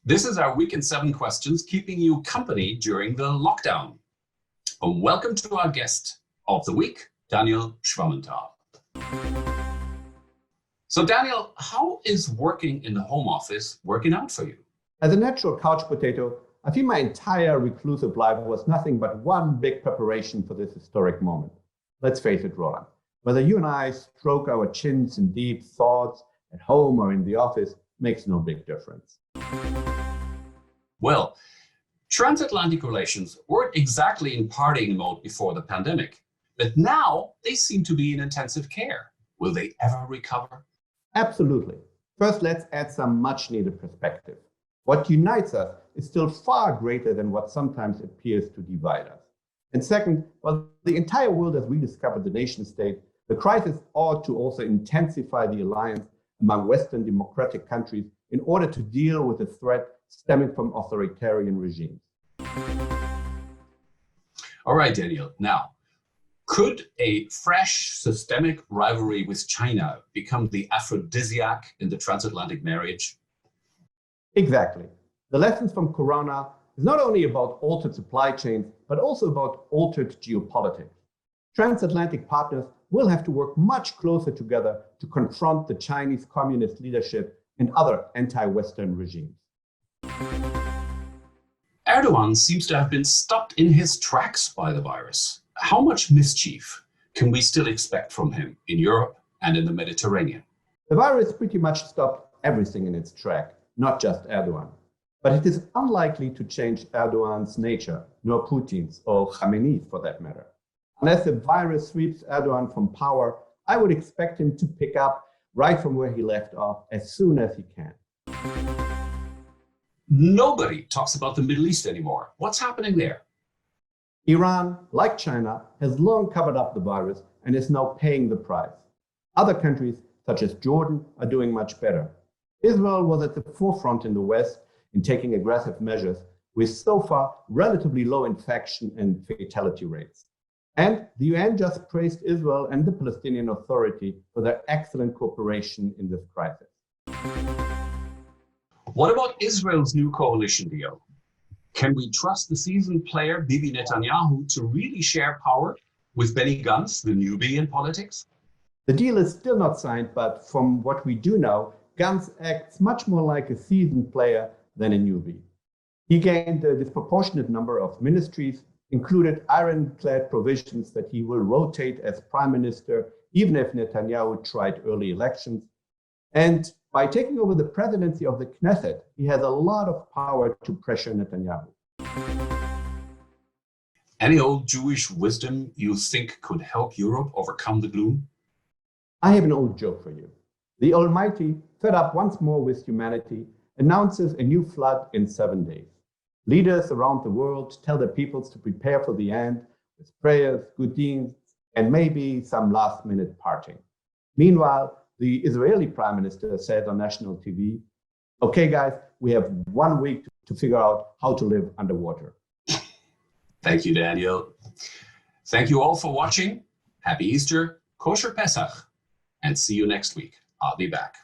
This is our Week in 7 questions, keeping you company during the lockdown. Welcome to our guest of the week, Daniel Schwammenthal. So Daniel, how is working in the home office working out for you? As a natural couch potato, I feel my entire reclusive life was nothing but one big preparation for this historic moment. Let's face it, Roland, whether you and I stroke our chins in deep thoughts at home or in the office makes no big difference. Well, transatlantic relations weren't exactly in partying mode before the pandemic, but now they seem to be in intensive care. Will they ever recover? Absolutely. First, let's add some much-needed perspective. What unites us is still far greater than what sometimes appears to divide us. And second, while the entire world has rediscovered the nation-state, the crisis ought to also intensify the alliance among Western democratic countries in order to deal with the threat stemming from authoritarian regimes. All right, Daniel. Now, could a fresh systemic rivalry with China become the aphrodisiac in the transatlantic marriage? Exactly. The lessons from Corona is not only about altered supply chains, but also about altered geopolitics. Transatlantic partners will have to work much closer together to confront the Chinese communist leadership and other anti-Western regimes. Erewhon seems to have been stopped in his tracks by the virus. How much mischief can we still expect from him in Europe and in the Mediterranean? The virus pretty much stopped everything in its track, not just Erdogan. But it is unlikely to change Erdogan's nature, nor Putin's or Khamenei's for that matter. Unless the virus sweeps Erdogan from power, I would expect him to pick up right from where he left off as soon as he can. Nobody talks about the Middle East anymore. What's happening there? Iran, like China, has long covered up the virus and is now paying the price. Other countries, such as Jordan, are doing much better. Israel was at the forefront in the West in taking aggressive measures, with so far relatively low infection and fatality rates. And the UN just praised Israel and the Palestinian Authority for their excellent cooperation in this crisis. What about Israel's new coalition deal? Can we trust the seasoned player Bibi Netanyahu to really share power with Benny Gantz, the newbie in politics? The deal is still not signed, but from what we do know, Gantz acts much more like a seasoned player than a newbie. He gained a disproportionate number of ministries, included ironclad provisions that he will rotate as prime minister, even if Netanyahu tried early elections. And by taking over the presidency of the Knesset, he has a lot of power to pressure Netanyahu. Any old Jewish wisdom you think could help Europe overcome the gloom? I have an old joke for you. The Almighty, fed up once more with humanity, announces a new flood in 7 days. Leaders around the world tell their peoples to prepare for the end with prayers, good deeds, and maybe some last-minute parting. Meanwhile, the Israeli prime minister said on national TV, "Okay, guys, we have 1 week to figure out how to live underwater." Thank you, Daniel. Thank you all for watching. Happy Easter, kosher Pesach, and see you next week. I'll be back.